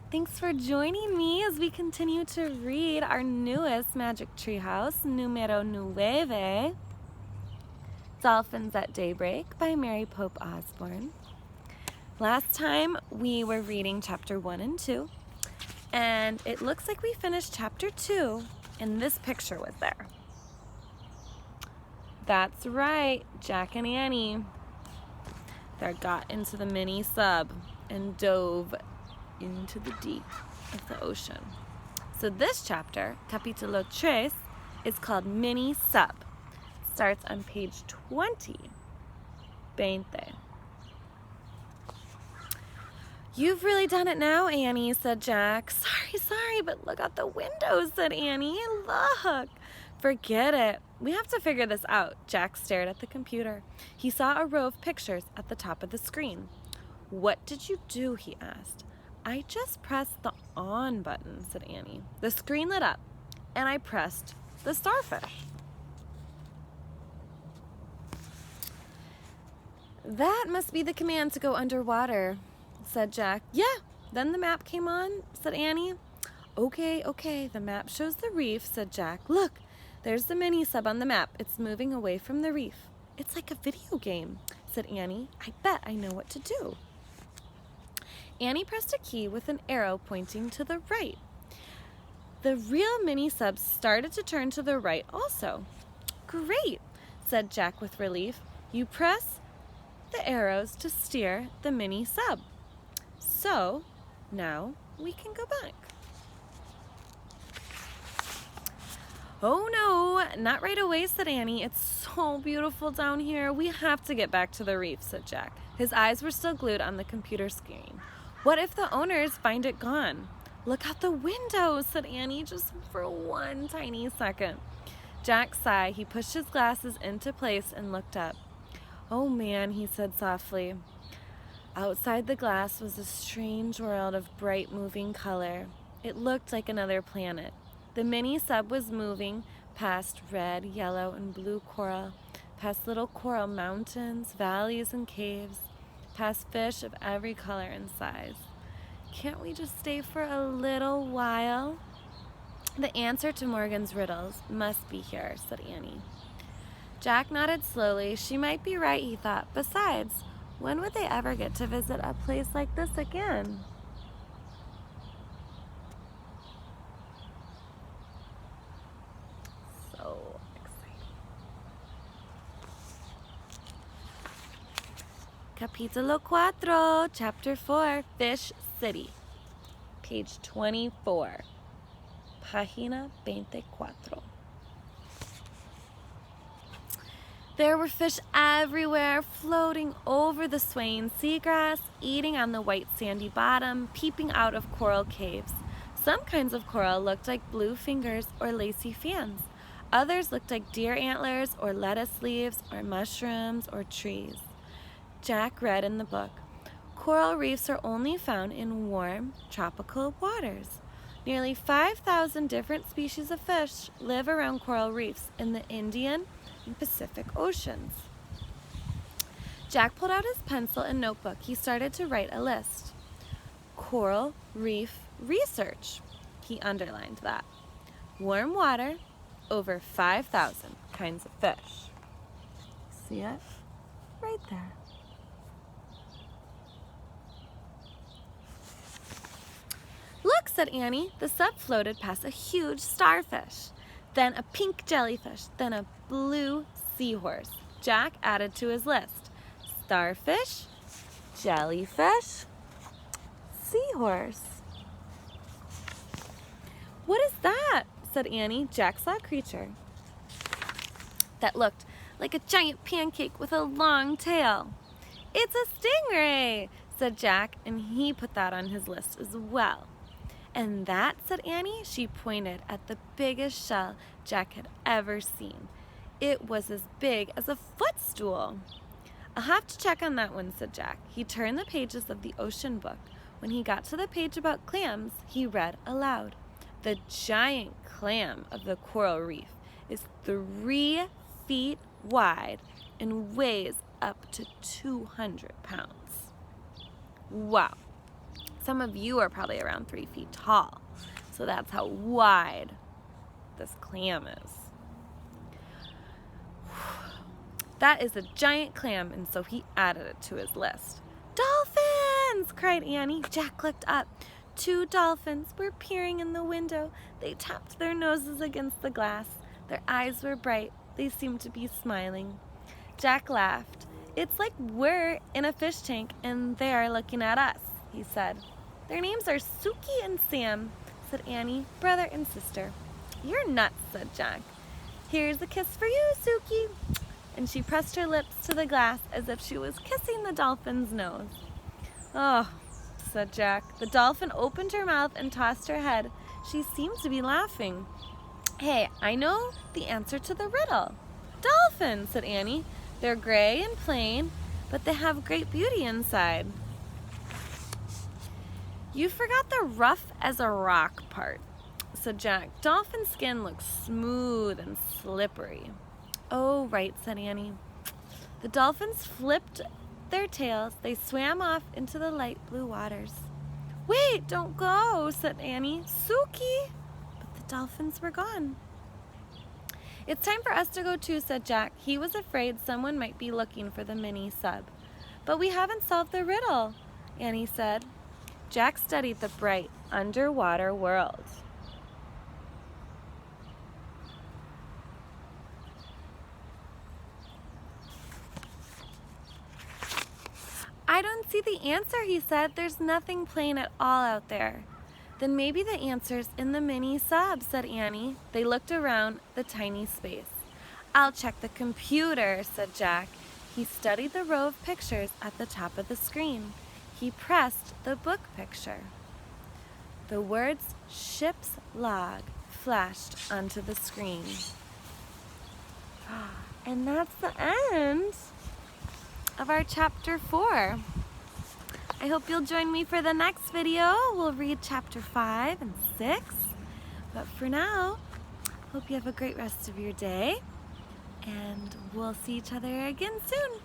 Thanks for joining me as we continue to read our newest Magic Treehouse, numero 9, Dolphins at Daybreak by Mary Pope Osborn. Last time we were reading chapter 1 and 2, and it looks like we finished chapter 2, and this picture was there. That's right, Jack and Annie. They got into the mini sub and dove into the deep of the ocean. So this chapter, Capítulo 3, is called Mini Sub. Starts on page 20. You've really done it now, Annie, said Jack. Sorry, but look out the window, said Annie. Look. Forget it. We have to figure this out. Jack stared at the computer. He saw a row of pictures at the top of the screen. What did you do? He asked. I just pressed the on button, said Annie. The screen lit up, and I pressed the starfish. That must be the command to go underwater, said Jack. Yeah, then the map came on, said Annie. Okay, the map shows the reef, said Jack. Look, there's the mini sub on the map. It's moving away from the reef. It's like a video game, said Annie. I bet I know what to do. Annie pressed a key with an arrow pointing to the right. The real mini sub started to turn to the right also. Great, said Jack with relief. You press the arrows to steer the mini sub. So now we can go back. Oh no, not right away, said Annie. It's so beautiful down here. We have to get back to the reef, said Jack. His eyes were still glued on the computer screen. What if the owners find it gone? Look out the window, said Annie, just for one tiny second. Jack sighed. He pushed his glasses into place and looked up. Oh man, he said softly. Outside the glass was a strange world of bright moving color. It looked like another planet. The mini sub was moving past red, yellow, and blue coral, past little coral mountains, valleys, and caves, past fish of every color and size. Can't we just stay for a little while? The answer to Morgan's riddles must be here, said Annie. Jack nodded slowly. She might be right, he thought. Besides, when would they ever get to visit a place like this again? So exciting. Capítulo 4, Chapter 4, Fish City. Page 24. Página 24. There were fish everywhere, floating over the swaying seagrass, eating on the white sandy bottom, peeping out of coral caves. Some kinds of coral looked like blue fingers or lacy fans. Others looked like deer antlers or lettuce leaves or mushrooms or trees. Jack read in the book, coral reefs are only found in warm, tropical waters. Nearly 5,000 different species of fish live around coral reefs in the Indian and Pacific Oceans. Jack pulled out his pencil and notebook. He started to write a list. Coral reef research. He underlined that. Warm water, over 5,000 kinds of fish. See it? Right there. Look, said Annie. The sub floated past a huge starfish, then a pink jellyfish, then a blue seahorse. Jack added to his list. Starfish, jellyfish, seahorse. What is that? Said Annie. Jack saw a creature that looked like a giant pancake with a long tail. It's a stingray, said Jack, and he put that on his list as well. And that, said Annie, she pointed at the biggest shell Jack had ever seen. It was as big as a footstool. I'll have to check on that one, said Jack. He turned the pages of the ocean book. When he got to the page about clams, he read aloud. The giant clam of the coral reef is 3 feet wide and weighs up to 200 pounds. Wow, Some of you are probably around 3 feet tall. So that's how wide this clam is. That is a giant clam, and so he added it to his list. Dolphins! Cried Annie. Jack looked up. 2 dolphins were peering in the window. They tapped their noses against the glass. Their eyes were bright. They seemed to be smiling. Jack laughed. It's like we're in a fish tank and they are looking at us, he said. Their names are Suki and Sam, said Annie, brother and sister. You're nuts, said Jack. Here's a kiss for you, Suki. And she pressed her lips to the glass as if she was kissing the dolphin's nose. Oh, said Jack. The dolphin opened her mouth and tossed her head. She seemed to be laughing. Hey, I know the answer to the riddle. Dolphins, said Annie. They're gray and plain, but they have great beauty inside. You forgot the rough as a rock part, said Jack. Dolphin skin looks smooth and slippery. Oh, right, said Annie. The dolphins flipped their tails. They swam off into the light blue waters. Wait, don't go, said Annie. Suki! But the dolphins were gone. It's time for us to go too, said Jack. He was afraid someone might be looking for the mini sub. But we haven't solved the riddle, Annie said. Jack studied the bright underwater world. I don't see the answer, he said. There's nothing plain at all out there. Then maybe the answer's in the mini sub, said Annie. They looked around the tiny space. I'll check the computer, said Jack. He studied the row of pictures at the top of the screen. He pressed the book picture. The words ship's log flashed onto the screen. And that's the end of our chapter 4. I hope you'll join me for the next video. We'll read chapter 5 and 6. But for now, hope you have a great rest of your day. And we'll see each other again soon.